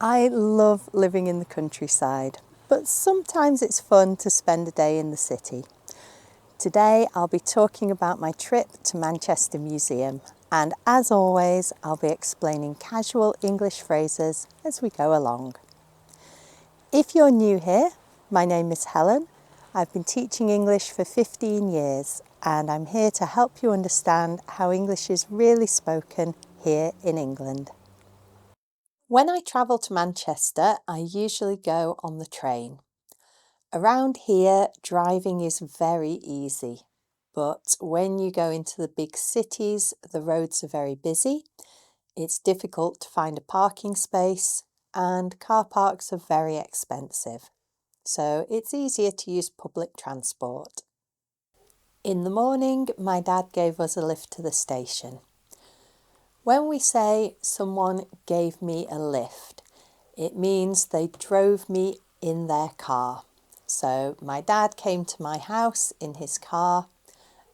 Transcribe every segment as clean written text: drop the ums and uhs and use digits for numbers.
I love living in the countryside, but sometimes it's fun to spend a day in the city. Today I'll be talking about my trip to Manchester Museum, and as always, I'll be explaining casual English phrases as we go along. If you're new here, my name is Helen. I've been teaching English for 15 years, and I'm here to help you understand how English is really spoken here in England. When I travel to Manchester, I usually go on the train. Around here, driving is very easy, but when you go into the big cities, the roads are very busy. It's difficult to find a parking space, and car parks are very expensive. So it's easier to use public transport. In the morning, my dad gave us a lift to the station. When we say someone gave me a lift, it means they drove me in their car. So my dad came to my house in his car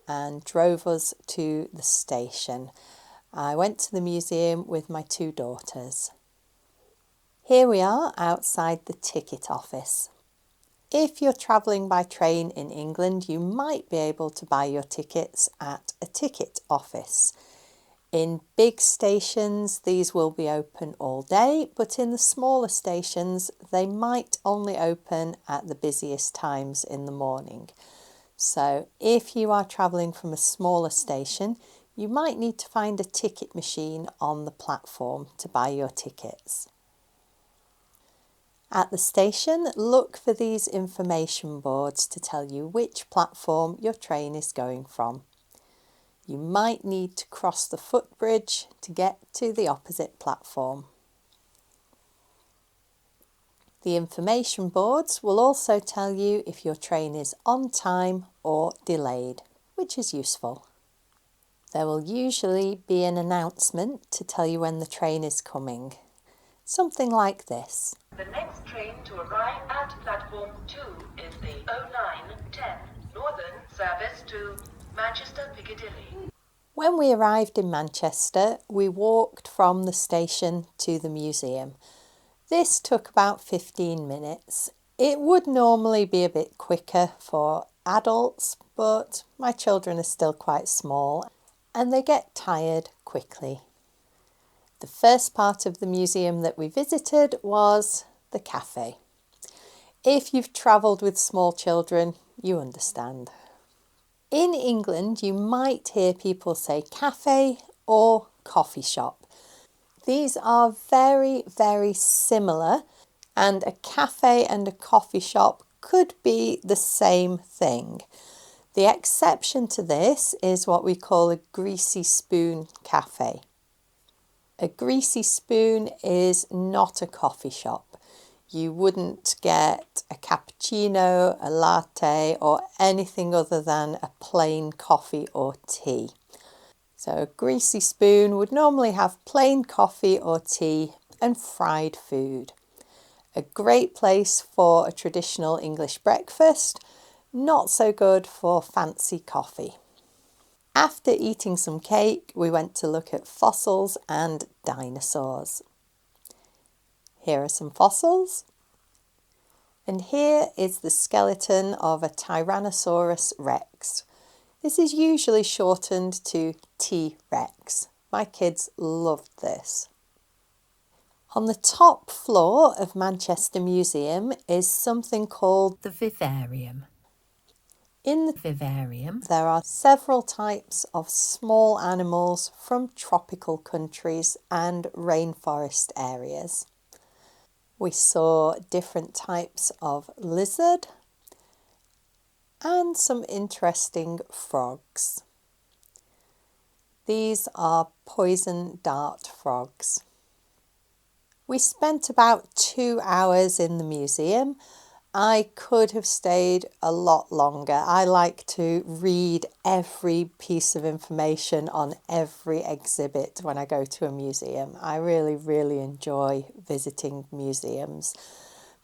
and drove us to the station. I went to the museum with my two daughters. Here we are outside the ticket office. If you're travelling by train in England, you might be able to buy your tickets at a ticket office. In big stations, these will be open all day, but in the smaller stations, they might only open at the busiest times in the morning. So if you are travelling from a smaller station, you might need to find a ticket machine on the platform to buy your tickets. At the station, look for these information boards to tell you which platform your train is going from. You might need to cross the footbridge to get to the opposite platform. The information boards will also tell you if your train is on time or delayed, which is useful. There will usually be an announcement to tell you when the train is coming. Something like this. The next train to arrive at platform 2 is the 0910 Northern service to Manchester Piccadilly. When we arrived in Manchester, we walked from the station to the museum. This took about 15 minutes. It would normally be a bit quicker for adults, but my children are still quite small and they get tired quickly. The first part of the museum that we visited was the cafe. If you've travelled with small children, you understand. In England, you might hear people say cafe or coffee shop. These are very, very similar, and a cafe and a coffee shop could be the same thing. The exception to this is what we call a greasy spoon cafe. A greasy spoon is not a coffee shop. You wouldn't get a cappuccino, a latte, or anything other than a plain coffee or tea. So a greasy spoon would normally have plain coffee or tea and fried food. A great place for a traditional English breakfast, not so good for fancy coffee. After eating some cake, we went to look at fossils and dinosaurs. Here are some fossils. And here is the skeleton of a Tyrannosaurus rex. This is usually shortened to T-Rex. My kids loved this. On the top floor of Manchester Museum is something called the vivarium. In the vivarium, there are several types of small animals from tropical countries and rainforest areas. We saw different types of lizard and some interesting frogs. These are poison dart frogs. We spent about 2 hours in the museum. I could have stayed a lot longer. I like to read every piece of information on every exhibit when I go to a museum. I really, really enjoy visiting museums.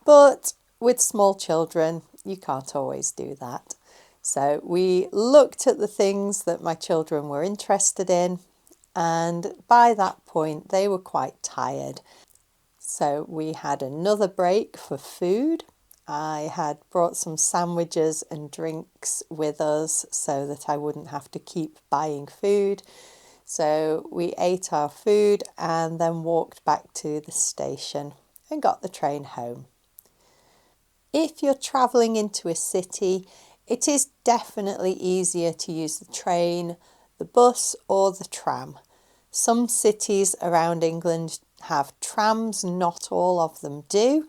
But with small children, you can't always do that. So we looked at the things that my children were interested in, and by that point they were quite tired. So we had another break for food. I had brought some sandwiches and drinks with us so that I wouldn't have to keep buying food. So we ate our food and then walked back to the station and got the train home. If you're travelling into a city, it is definitely easier to use the train, the bus or the tram. Some cities around England have trams, not all of them do.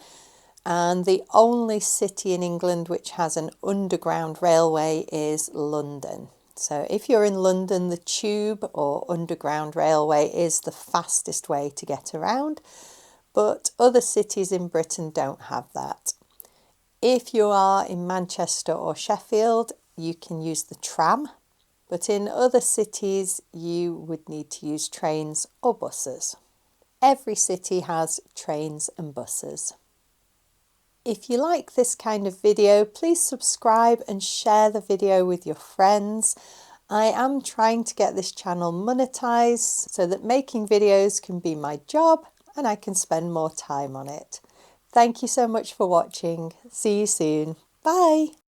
And the only city in England which has an underground railway is London. So if you're in London, the tube or underground railway is the fastest way to get around, but other cities in Britain don't have that. If you are in Manchester or Sheffield, you can use the tram, but in other cities you would need to use trains or buses. Every city has trains and buses. If you like this kind of video, please subscribe and share the video with your friends. I am trying to get this channel monetized so that making videos can be my job and I can spend more time on it. Thank you so much for watching. See you soon. Bye.